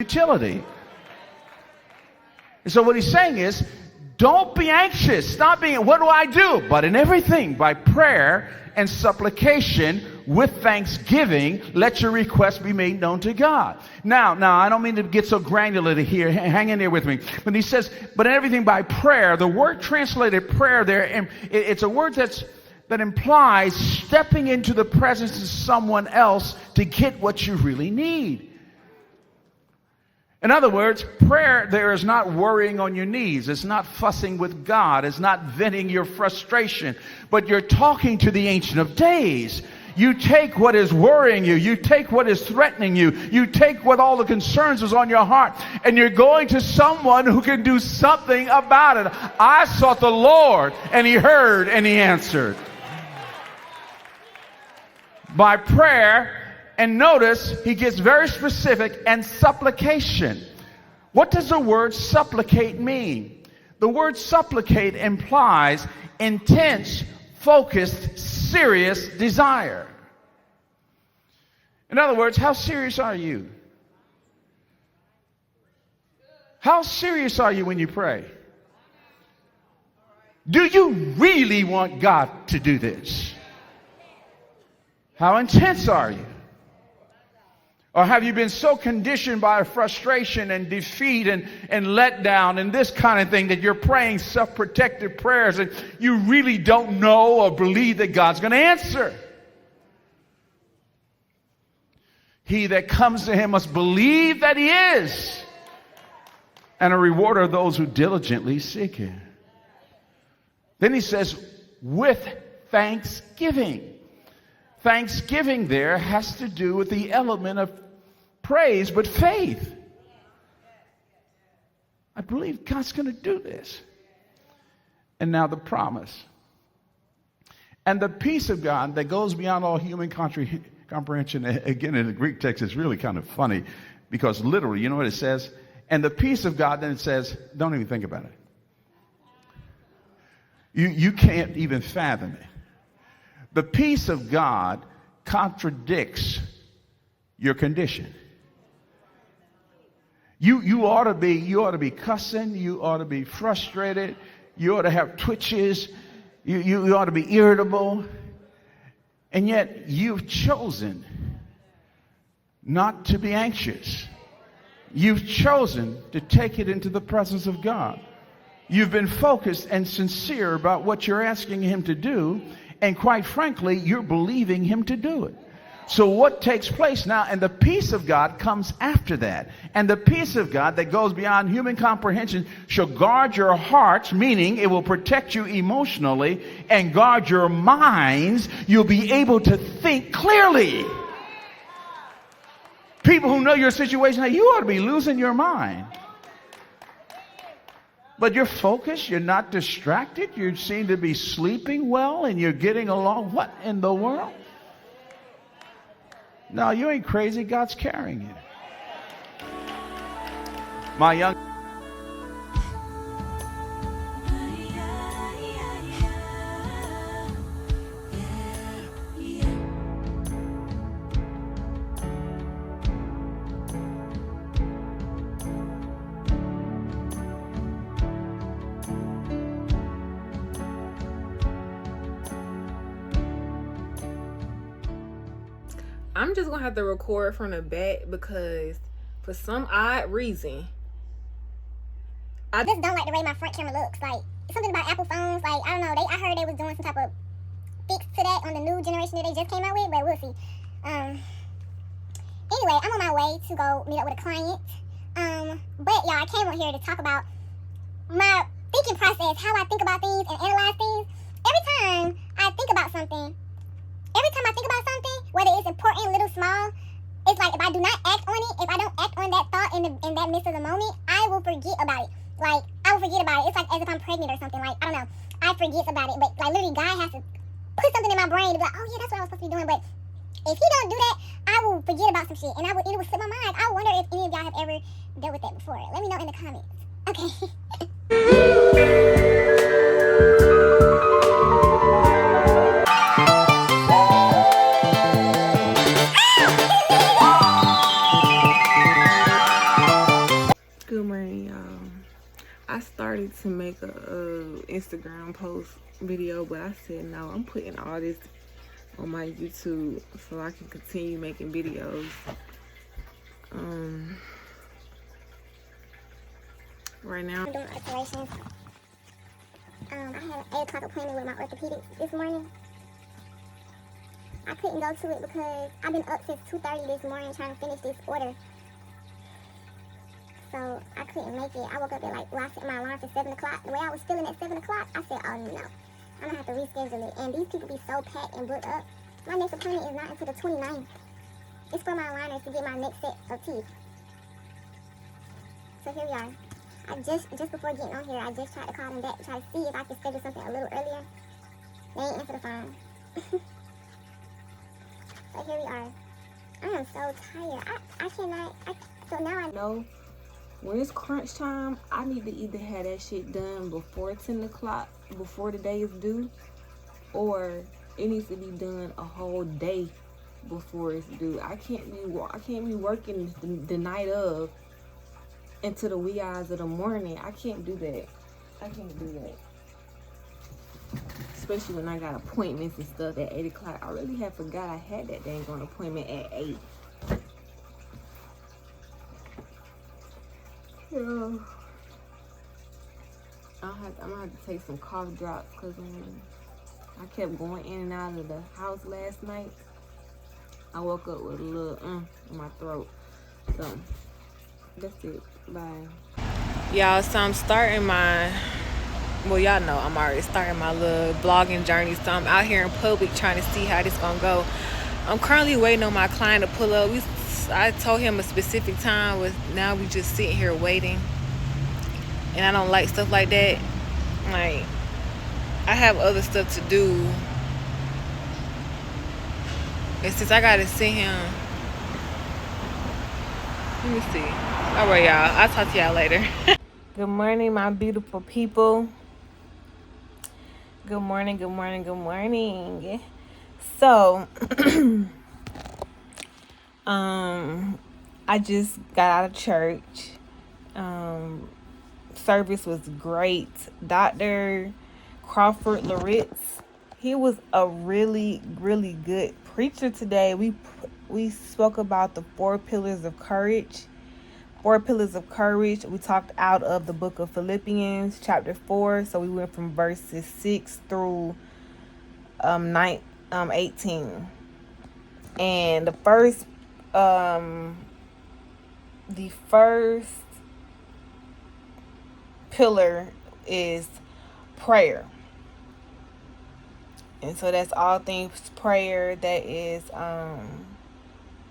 utility. And so what he's saying is, don't be anxious. Stop being, what do I do? But in everything, by prayer and supplication with thanksgiving, let your requests be made known to God. Now, I don't mean to get so granular here. Hang in there with me. But he says, but in everything by prayer, the word translated prayer there, it's a word that implies stepping into the presence of someone else to get what you really need. In other words, prayer there is not worrying on your knees. It's not fussing with God. It's not venting your frustration. But you're talking to the Ancient of Days. You take what is worrying you. You take what is threatening you. You take what all the concerns is on your heart. And you're going to someone who can do something about it. I sought the Lord, and He heard, and He answered. By prayer. And notice, he gets very specific, and supplication. What does the word supplicate mean? The word supplicate implies intense, focused, serious desire. In other words, how serious are you? How serious are you when you pray? Do you really want God to do this? How intense are you? Or have you been so conditioned by frustration and defeat and letdown and this kind of thing that you're praying self-protective prayers and you really don't know or believe that God's going to answer? He that comes to him must believe that he is, and a rewarder of those who diligently seek him. Then he says, with thanksgiving. Thanksgiving there has to do with the element of praise, but faith. I believe God's going to do this. And now the promise. And the peace of God that goes beyond all human comprehension. Again, in the Greek text, it's really kind of funny because literally, you know what it says? And the peace of God, then it says, don't even think about it. You can't even fathom it. The peace of God contradicts your condition. You ought to be cussing, you ought to be frustrated, you ought to have twitches, you ought to be irritable, and yet you've chosen not to be anxious. You've chosen to take it into the presence of God. You've been focused and sincere about what you're asking him to do. And quite frankly, you're believing him to do it. So what takes place now? And the peace of God comes after that. And the peace of God that goes beyond human comprehension shall guard your hearts, meaning it will protect you emotionally, and guard your minds. You'll be able to think clearly. People who know your situation, you ought to be losing your mind. But you're focused, you're not distracted, you seem to be sleeping well, and you're getting along. What in the world? No, you ain't crazy. God's carrying you. My young... I'm just gonna have to record from the back because for some odd reason I just don't like the way my front camera looks. Like, something about Apple phones, like, I don't know, I heard they was doing some type of fix to that on the new generation that they just came out with, but we'll see. Anyway, I'm on my way to go meet up with a client. But y'all, I came on here to talk about my thinking process, how I think about things and analyze things. Every time I think about something, whether it's important, little, small, it's like if I do not act on it, if I don't act on that thought in that midst of the moment, I will forget about it. Like, I will forget about it. It's like as if I'm pregnant or something. Like, I don't know. I forget about it. But, like, literally, God has to put something in my brain to be like, oh, yeah, that's what I was supposed to be doing. But if he don't do that, I will forget about some shit. And it will slip my mind. I wonder if any of y'all have ever dealt with that before. Let me know in the comments. Okay. Good morning, y'all. I started to make a Instagram post video, but I said no. I'm putting all this on my YouTube so I can continue making videos. Right now, I'm doing alterations. I had an 8 o'clock appointment with my orthopedic this morning. I couldn't go to it because I've been up since 2:30 this morning trying to finish this order. So I couldn't make it. I woke up at I set my alarm for 7 o'clock. The way I was feeling at 7 o'clock, I said, oh no, I'm gonna have to reschedule it. And these people be so packed and booked up. My next appointment is not until the 29th. It's for my aligners to get my next set of teeth. So here we are. I just before getting on here, I just tried to call them back to try to see if I could schedule something a little earlier. They ain't answer the phone. So here we are. I am so tired. I cannot. So now I know when it's crunch time, I need to either have that shit done before 10 o'clock, before the day is due, or it needs to be done a whole day before it's due. I can't be working the night of into the wee hours of the morning. I can't do that. Especially when I got appointments and stuff at 8 o'clock. I really have forgot I had that dang on appointment at 8. Yeah. I'm gonna have to take some cough drops because I kept going in and out of the house last night. I woke up with a little in my throat. So that's it. Bye. Y'all, so I'm starting y'all know I'm already starting my little blogging journey. So I'm out here in public trying to see how this gonna go. I'm currently waiting on my client to pull up. I told him a specific time, now we just sitting here waiting. And I don't like stuff like that. Like, I have other stuff to do. And since I gotta see him, let me see. All right, y'all. I'll talk to y'all later. Good morning, my beautiful people. Good morning. So, I just got out of church. Service was great. Dr. Crawford Loritz, he was a really, really good preacher today. We spoke about the 4 pillars of courage. 4 pillars of courage. We talked out of the book of Philippians, chapter 4. So we went from verses 6 through 18. And the first pillar is prayer. And so that's all things prayer. That is out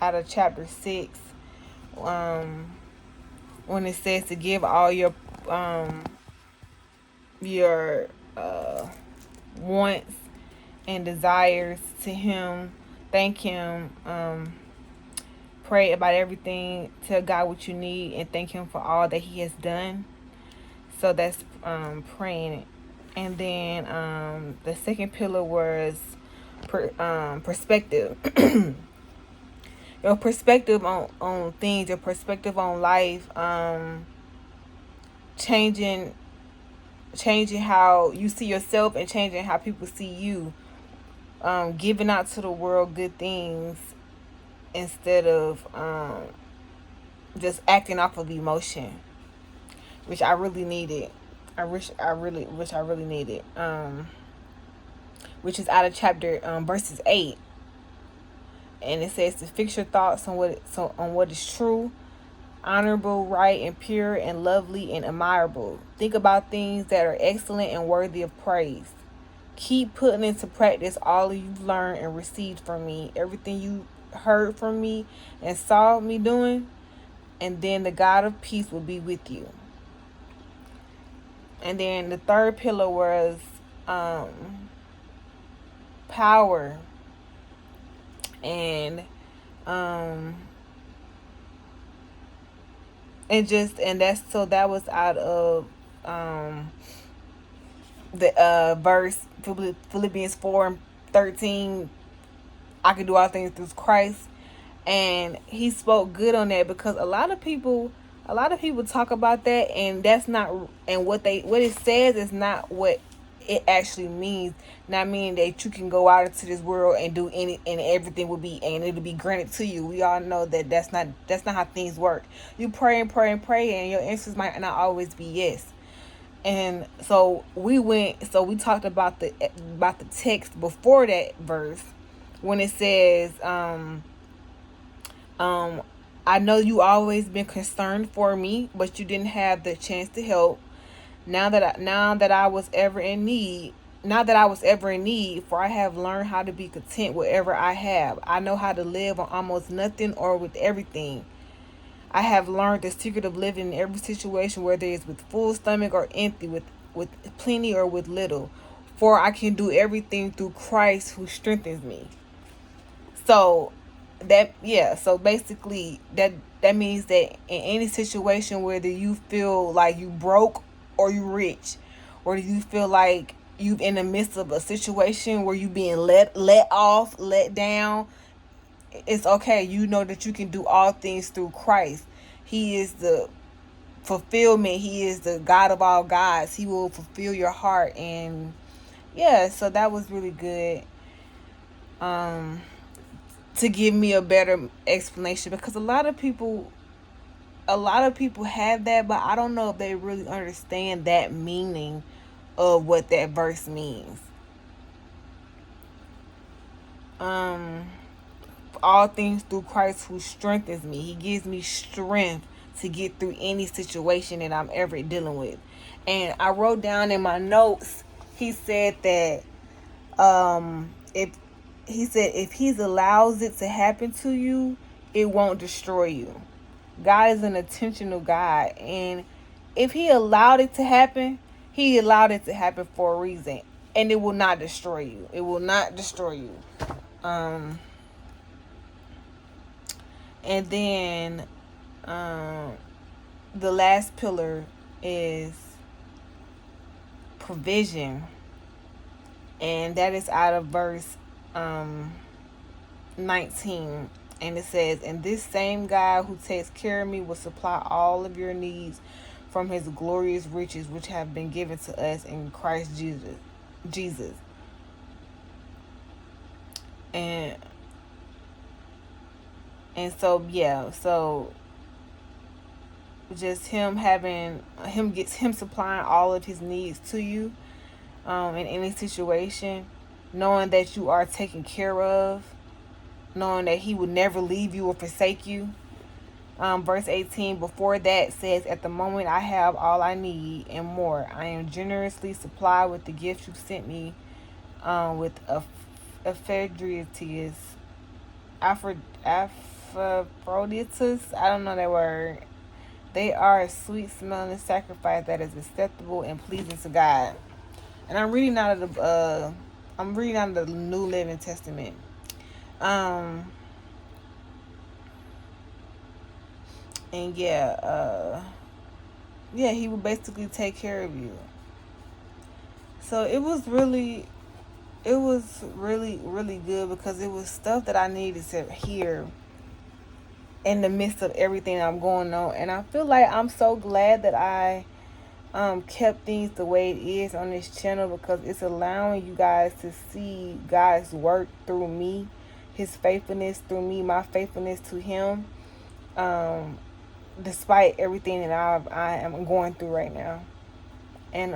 of chapter 6. When it says to give all your wants and desires to him, thank him, pray about everything, tell God what you need, and thank him for all that he has done. So that's praying. And then the second pillar was perspective. Your perspective on things, your perspective on life, changing how you see yourself and changing how people see you, giving out to the world good things instead of just acting off of emotion, which I really needed. I really needed. Which is out of chapter verses 8. And it says to fix your thoughts on what is true, honorable, right, and pure, and lovely, and admirable. Think about things that are excellent and worthy of praise. Keep putting into practice all you've learned and received from me, everything you heard from me and saw me doing, and then the God of peace will be with you. And then the third pillar was power. And that was out of the verse Philippians 4:13. I can do all things through Christ. And he spoke good on that, because a lot of people A lot of people talk about that, and that's not, and what it says is not what it actually means. Not meaning that you can go out into this world and do any and everything will be, and it'll be granted to you. We all know that that's not how things work. You pray and pray and pray, and your answers might not always be yes. And so we talked about the text before that verse, when it says, I know you always been concerned for me, but you didn't have the chance to help. Now that I was ever in need, for I have learned how to be content wherever I have. I know how to live on almost nothing or with everything. I have learned the secret of living in every situation, whether it's with full stomach or empty, with plenty or with little. For I can do everything through Christ who strengthens me. So so basically that means that in any situation, whether you feel like you broke or you rich, or you feel like you in the midst of a situation where you being let off, let down, it's okay. You know that you can do all things through Christ. He is the fulfillment. He is the God of all gods. He will fulfill your heart. And yeah, so that was really good. To give me a better explanation, because a lot of people have that, but I don't know if they really understand that meaning of what that verse means. All things through Christ who strengthens me. He gives me strength to get through any situation that I'm ever dealing with. And I wrote down in my notes, he said that if he allows it to happen to you, it won't destroy you. God is an intentional God, and if he allowed it to happen, he allowed it to happen for a reason, and it will not destroy you. It will not destroy you. And then the last pillar is provision, and that is out of verse 19. And it says, and this same God who takes care of me will supply all of your needs from his glorious riches, which have been given to us in Christ Jesus. And so so just him supplying all of his needs to you in any situation, knowing that you are taken care of, knowing that he would never leave you or forsake you. Verse 18 before that says, at the moment I have all I need and more. I am generously supplied with the gifts you sent me, with Aphrodisias, Aphrodisias, I don't know that word. They are a sweet smelling sacrifice that is acceptable and pleasing to God. And I'm reading out of the New Living Testament. And he will basically take care of you. So it was really, really good, because it was stuff that I needed to hear in the midst of everything I'm going on. And I feel like I'm so glad that I kept things the way it is on this channel, because it's allowing you guys to see God's work through me, his faithfulness through me, my faithfulness to him, despite everything that I am going through right now. And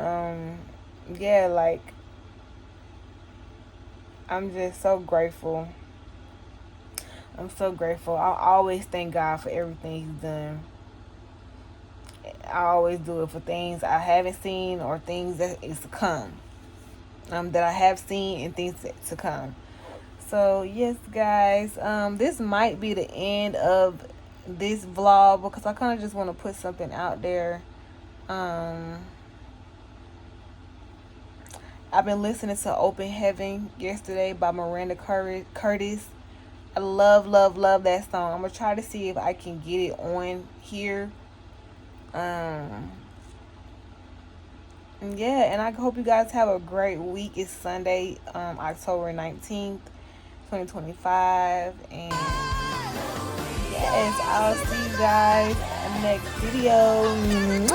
I'm just so grateful. I'm so grateful. I always thank God for everything he's done. I always do it for things I haven't seen or things that is to come. That I have seen and things to come. So yes, guys, this might be the end of this vlog, because I kind of just want to put something out there. I've been listening to Open Heaven yesterday by Miranda Curtis. I love that song. I'm gonna try to see if I can get it on here. And I hope you guys have a great week. It's Sunday, October 19th, 2025. And yes, I'll see you guys next video.